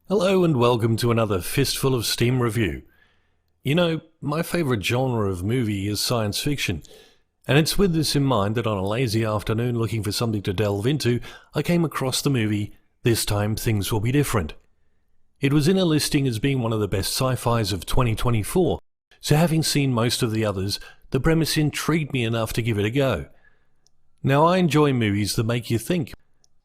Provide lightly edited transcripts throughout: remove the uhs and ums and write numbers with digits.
Hello and welcome to another Fistful of Steam review. You know, my favourite genre of movie is science fiction, and it's with this in mind that on a lazy afternoon looking for something to delve into, I came across the movie This Time Things Will Be Different. It was in a listing as being one of the best sci-fis of 2024, so having seen most of the others, the premise intrigued me enough to give it a go. Now I enjoy movies that make you think.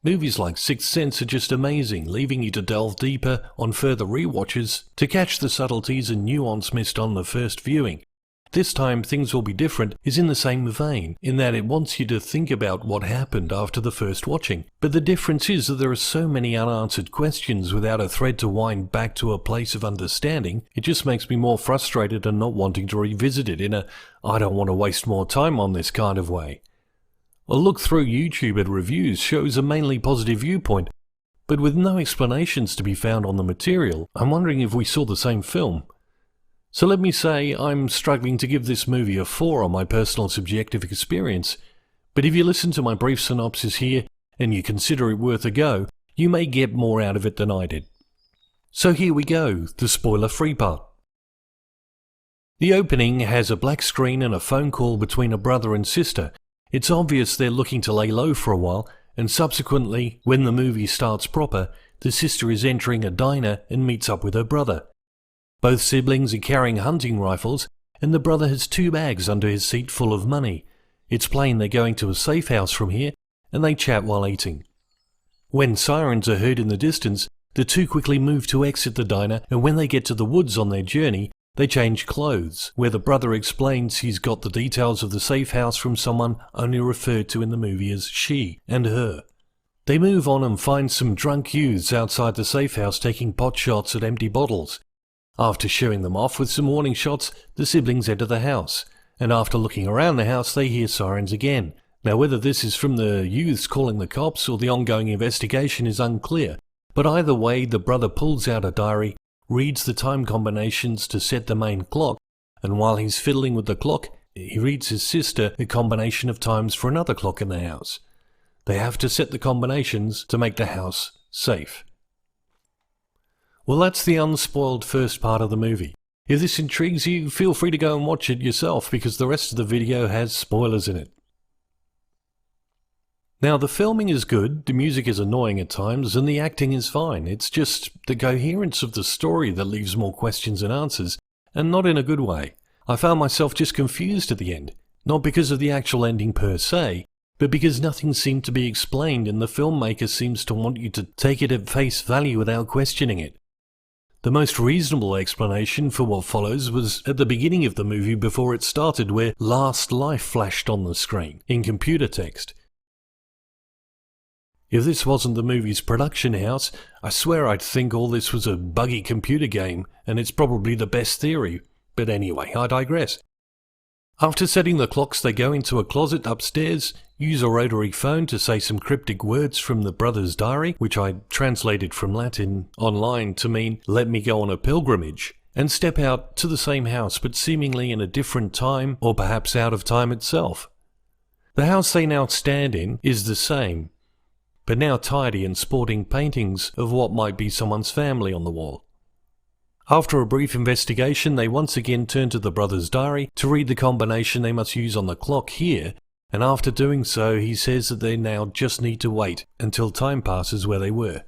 Movies like Sixth Sense are just amazing, leaving you to delve deeper on further rewatches to catch the subtleties and nuance missed on the first viewing. This Time Things Will Be Different is in the same vein, in that it wants you to think about what happened after the first watching. But the difference is that there are so many unanswered questions without a thread to wind back to a place of understanding, it just makes me more frustrated and not wanting to revisit it in a I don't want to waste more time on this kind of way. A look through YouTube at reviews shows a mainly positive viewpoint, but with no explanations to be found on the material, I'm wondering if we saw the same film. So let me say, I'm struggling to give this movie a 4 on my personal subjective experience, but if you listen to my brief synopsis here and you consider it worth a go, you may get more out of it than I did. So here we go, the spoiler-free part. The opening has a black screen and a phone call between a brother and sister. It's obvious they're looking to lay low for a while, and subsequently, when the movie starts proper, the sister is entering a diner and meets up with her brother. Both siblings are carrying hunting rifles, and the brother has 2 bags under his seat full of money. It's plain they're going to a safe house from here, and they chat while eating. When sirens are heard in the distance, the two quickly move to exit the diner, and when they get to the woods on their journey, they change clothes, where the brother explains he's got the details of the safe house from someone only referred to in the movie as she and her. They move on and find some drunk youths outside the safe house taking pot shots at empty bottles. After showing them off with some warning shots, the siblings enter the house, and after looking around the house they hear sirens again. Now whether this is from the youths calling the cops or the ongoing investigation is unclear, but either way the brother pulls out a diary, reads the time combinations to set the main clock, and while he's fiddling with the clock, he reads his sister a combination of times for another clock in the house. They have to set the combinations to make the house safe. Well, that's the unspoiled first part of the movie. If this intrigues you, feel free to go and watch it yourself because the rest of the video has spoilers in it. Now, the filming is good, the music is annoying at times, and the acting is fine. It's just the coherence of the story that leaves more questions than answers, and not in a good way. I found myself just confused at the end, not because of the actual ending per se, but because nothing seemed to be explained and the filmmaker seems to want you to take it at face value without questioning it. The most reasonable explanation for what follows was at the beginning of the movie before it started, where "Last Life" flashed on the screen, in computer text. If this wasn't the movie's production house, I swear I'd think all this was a buggy computer game, and it's probably the best theory. But anyway, I digress. After setting the clocks, they go into a closet upstairs, use a rotary phone to say some cryptic words from the brother's diary, which I translated from Latin online to mean, "let me go on a pilgrimage," and step out to the same house but seemingly in a different time, or perhaps out of time itself. The house they now stand in is the same, but now tidy and sporting paintings of what might be someone's family on the wall. After a brief investigation, they once again turn to the brother's diary to read the combination they must use on the clock here, and after doing so he says that they now just need to wait until time passes where they were.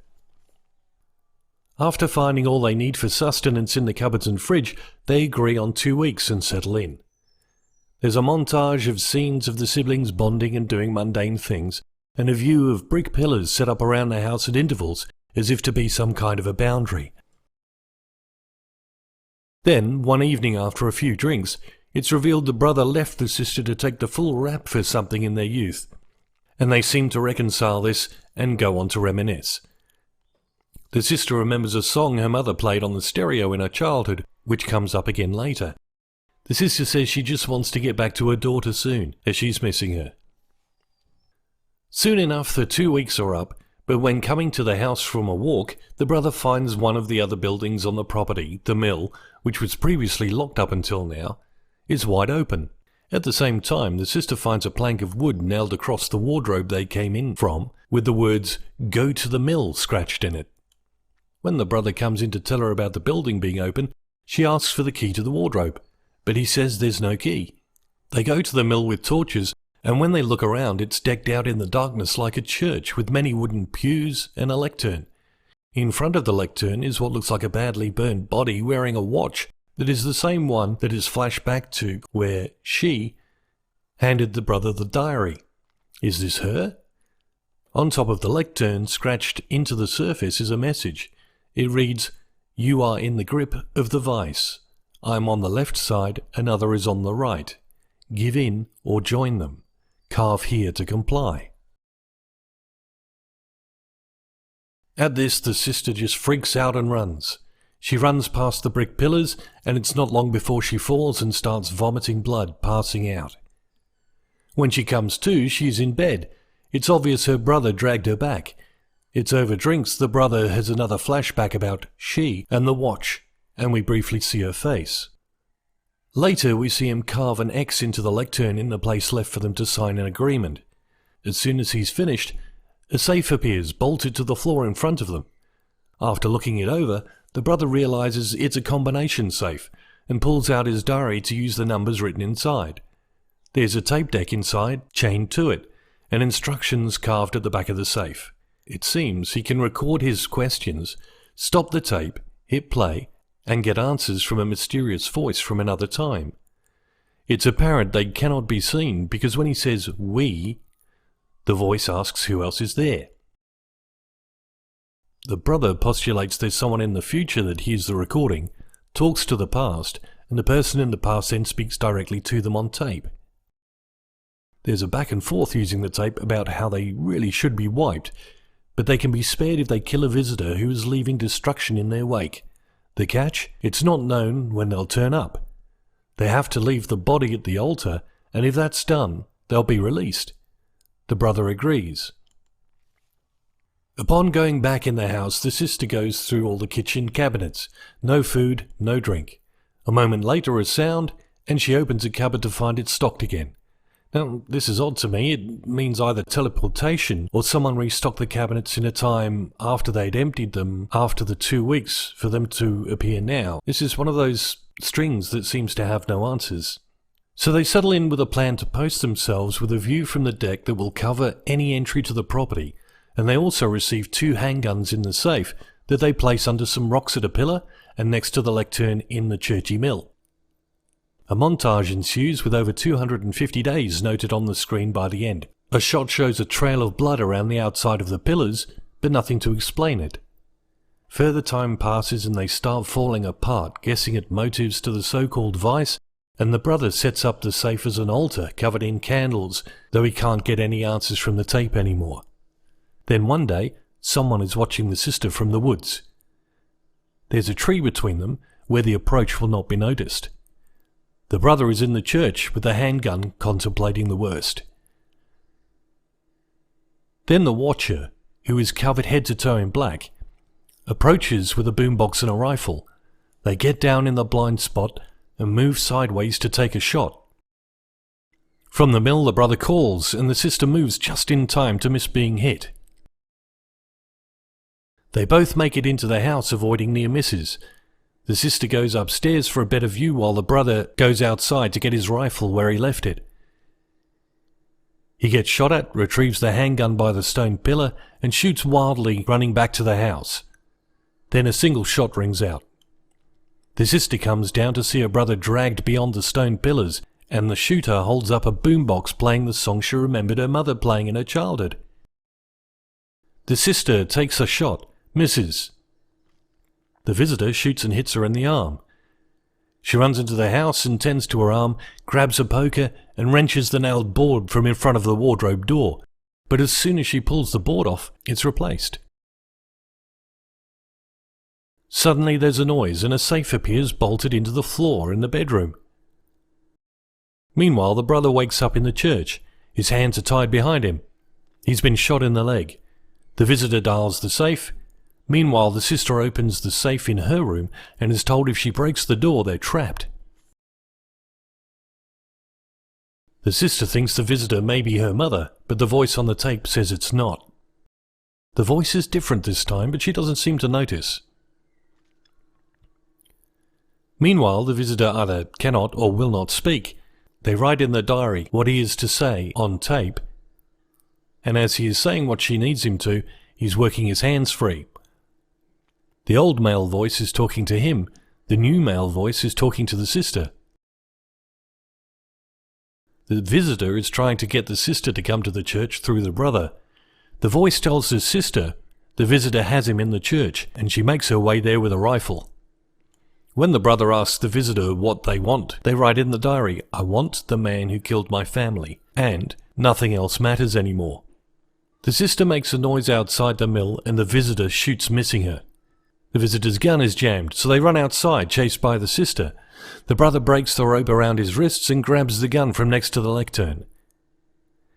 After finding all they need for sustenance in the cupboards and fridge, they agree on 2 weeks and settle in. There's a montage of scenes of the siblings bonding and doing mundane things, and a view of brick pillars set up around the house at intervals, as if to be some kind of a boundary. Then, one evening after a few drinks, it's revealed the brother left the sister to take the full rap for something in their youth, and they seem to reconcile this and go on to reminisce. The sister remembers a song her mother played on the stereo in her childhood, which comes up again later. The sister says she just wants to get back to her daughter soon, as she's missing her. Soon enough, the 2 weeks are up, but when coming to the house from a walk, the brother finds one of the other buildings on the property, the mill, which was previously locked up until now, is wide open. At the same time, the sister finds a plank of wood nailed across the wardrobe they came in from, with the words "Go to the mill" scratched in it. When the brother comes in to tell her about the building being open, she asks for the key to the wardrobe, but he says there's no key. They go to the mill with torches, and when they look around, it's decked out in the darkness like a church with many wooden pews and a lectern. In front of the lectern is what looks like a badly burned body wearing a watch that is the same one that is flashed back to where she handed the brother the diary. Is this her? On top of the lectern, scratched into the surface, is a message. It reads, "You are in the grip of the vice. I'm on the left side, another is on the right. Give in or join them. Carve here to comply." At this, the sister just freaks out and runs. She runs past the brick pillars, and it's not long before she falls and starts vomiting blood, passing out. When she comes to, she's in bed. It's obvious her brother dragged her back. It's over drinks the brother has another flashback about she and the watch, and we briefly see her face. Later we see him carve an X into the lectern in the place left for them to sign an agreement. As soon as he's finished, a safe appears bolted to the floor in front of them. After looking it over, the brother realizes it's a combination safe and pulls out his diary to use the numbers written inside. There's a tape deck inside, chained to it, and instructions carved at the back of the safe. It seems he can record his questions, stop the tape, hit play, and get answers from a mysterious voice from another time. It's apparent they cannot be seen because when he says "we," the voice asks who else is there. The brother postulates there's someone in the future that hears the recording, talks to the past, and the person in the past then speaks directly to them on tape. There's a back and forth using the tape about how they really should be wiped, but they can be spared if they kill a visitor who is leaving destruction in their wake. The catch? It's not known when they'll turn up. They have to leave the body at the altar, and if that's done, they'll be released. The brother agrees. Upon going back in the house, the sister goes through all the kitchen cabinets. No food, no drink. A moment later a sound, and she opens a cupboard to find it stocked again. Now, this is odd to me. It means either teleportation or someone restocked the cabinets in a time after they'd emptied them after the 2 weeks for them to appear now. This is one of those strings that seems to have no answers. So they settle in with a plan to post themselves with a view from the deck that will cover any entry to the property, and they also receive 2 handguns in the safe that they place under some rocks at a pillar and next to the lectern in the churchy mill. A montage ensues with over 250 days noted on the screen by the end. A shot shows a trail of blood around the outside of the pillars, but nothing to explain it. Further time passes and they start falling apart, guessing at motives to the so-called vice, and the brother sets up the safe as an altar covered in candles, though he can't get any answers from the tape anymore. Then one day, someone is watching the sister from the woods. There's a tree between them where the approach will not be noticed. The brother is in the church with a handgun contemplating the worst. Then the watcher, who is covered head to toe in black, approaches with a boombox and a rifle. They get down in the blind spot and move sideways to take a shot. From the mill the brother calls and the sister moves just in time to miss being hit. They both make it into the house avoiding near misses. The sister goes upstairs for a better view while the brother goes outside to get his rifle where he left it. He gets shot at, retrieves the handgun by the stone pillar, and shoots wildly, running back to the house. Then a single shot rings out. The sister comes down to see her brother dragged beyond the stone pillars, and the shooter holds up a boombox playing the song she remembered her mother playing in her childhood. The sister takes a shot, misses. The visitor shoots and hits her in the arm. She runs into the house and tends to her arm, grabs a poker and wrenches the nailed board from in front of the wardrobe door, but as soon as she pulls the board off, it's replaced. Suddenly there's a noise and a safe appears bolted into the floor in the bedroom. Meanwhile, the brother wakes up in the church. His hands are tied behind him. He's been shot in the leg. The visitor dials the safe. Meanwhile, the sister opens the safe in her room and is told if she breaks the door, they're trapped. The sister thinks the visitor may be her mother, but the voice on the tape says it's not. The voice is different this time, but she doesn't seem to notice. Meanwhile, the visitor either cannot or will not speak. They write in the diary what he is to say on tape, and as he is saying what she needs him to, he's working his hands free. The old male voice is talking to him, the new male voice is talking to the sister. The visitor is trying to get the sister to come to the church through the brother. The voice tells the sister the visitor has him in the church, and she makes her way there with a rifle. When the brother asks the visitor what they want, they write in the diary, "I want the man who killed my family," and "nothing else matters anymore." The sister makes a noise outside the mill and the visitor shoots, missing her. The visitor's gun is jammed, so they run outside, chased by the sister. The brother breaks the rope around his wrists and grabs the gun from next to the lectern.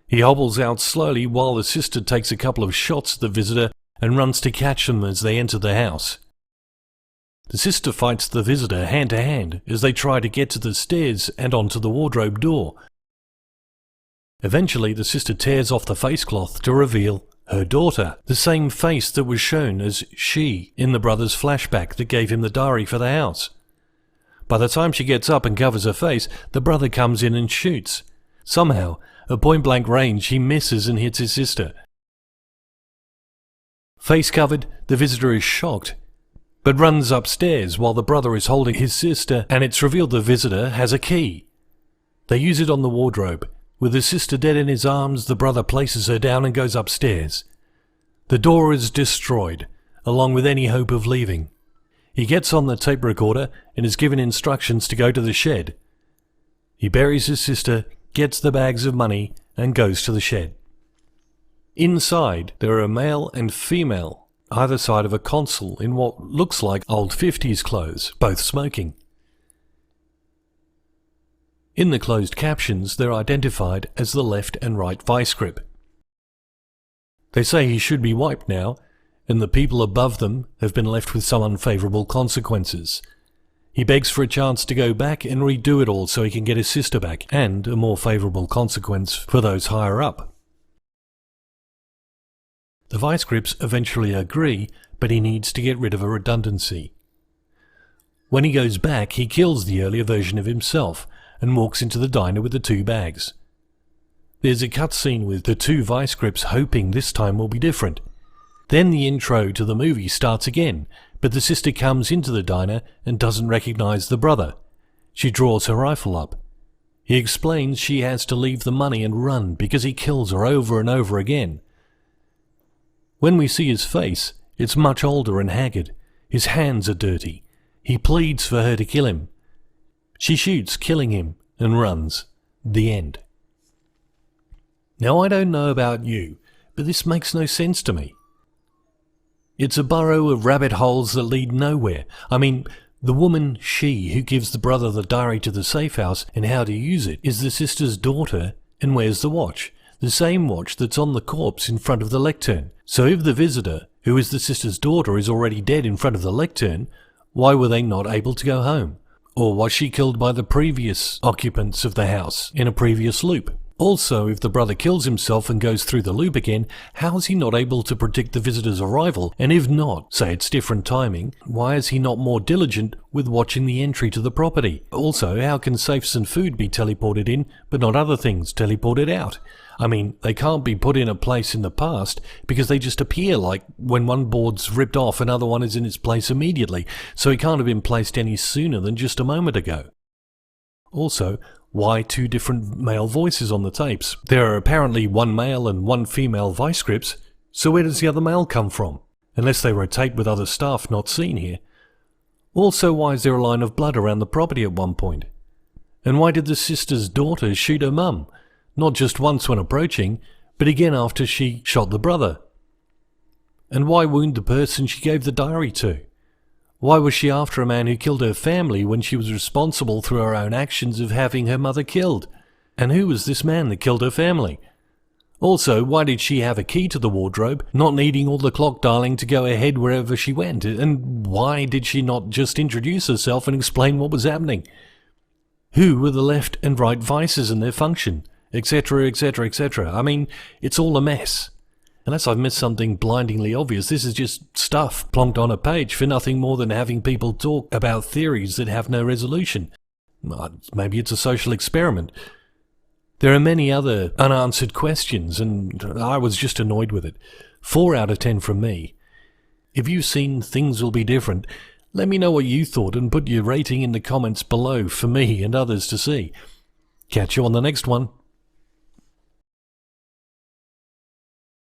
He hobbles out slowly while the sister takes a couple of shots at the visitor and runs to catch them as they enter the house. The sister fights the visitor hand to hand as they try to get to the stairs and onto the wardrobe door. Eventually, the sister tears off the facecloth to reveal her daughter, the same face that was shown as she in the brother's flashback that gave him the diary for the house. By the time she gets up and covers her face, the brother comes in and shoots. Somehow, at point-blank range, he misses and hits his sister. Face covered, the visitor is shocked, but runs upstairs while the brother is holding his sister, and it's revealed the visitor has a key. They use it on the wardrobe. With the sister dead in his arms, the brother places her down and goes upstairs. The door is destroyed, along with any hope of leaving. He gets on the tape recorder and is given instructions to go to the shed. He buries his sister, gets the bags of money, and goes to the shed. Inside, there are a male and female, either side of a console in what looks like old 50s clothes, both smoking. In the closed captions, they're identified as the left and right vice grip. They say he should be wiped now, and the people above them have been left with some unfavourable consequences. He begs for a chance to go back and redo it all so he can get his sister back, and a more favourable consequence for those higher up. The vice grips eventually agree, but he needs to get rid of a redundancy. When he goes back, he kills the earlier version of himself and walks into the diner with the 2 bags. There's a cutscene with the 2 vice grips hoping this time will be different. Then the intro to the movie starts again, but the sister comes into the diner and doesn't recognize the brother. She draws her rifle up. He explains she has to leave the money and run because he kills her over and over again. When we see his face, it's much older and haggard. His hands are dirty. He pleads for her to kill him. She shoots, killing him, and runs. The end. Now, I don't know about you, but this makes no sense to me. It's a burrow of rabbit holes that lead nowhere. I mean, the woman, she, who gives the brother the diary to the safe house and how to use it, is the sister's daughter and wears the watch. The same watch that's on the corpse in front of the lectern. So if the visitor, who is the sister's daughter, is already dead in front of the lectern, why were they not able to go home? Or was she killed by the previous occupants of the house in a previous loop? Also, if the brother kills himself and goes through the loop again, how is he not able to predict the visitor's arrival? And if not, say it's different timing, why is he not more diligent with watching the entry to the property? Also, how can safes and food be teleported in, but not other things teleported out? I mean, they can't be put in a place in the past because they just appear, like when one board's ripped off, another one is in its place immediately, so it can't have been placed any sooner than just a moment ago. Also, why 2 different male voices on the tapes? There are apparently 1 male and 1 female vice grips, so where does the other male come from? Unless they rotate with other staff not seen here. Also, why is there a line of blood around the property at one point? And why did the sister's daughter shoot her mum? Not just once when approaching, but again after she shot the brother. And why wound the person she gave the diary to? Why was she after a man who killed her family when she was responsible through her own actions of having her mother killed? And who was this man that killed her family? Also, why did she have a key to the wardrobe, not needing all the clock dialing to go ahead wherever she went? And why did she not just introduce herself and explain what was happening? Who were the left and right vices and their function? Etc., etc., etc. I mean, it's all a mess. Unless I've missed something blindingly obvious, this is just stuff plonked on a page for nothing more than having people talk about theories that have no resolution. Maybe it's a social experiment. There are many other unanswered questions, and I was just annoyed with it. 4 out of 10 from me. If you've seen Things Will Be Different, let me know what you thought and put your rating in the comments below for me and others to see. Catch you on the next one.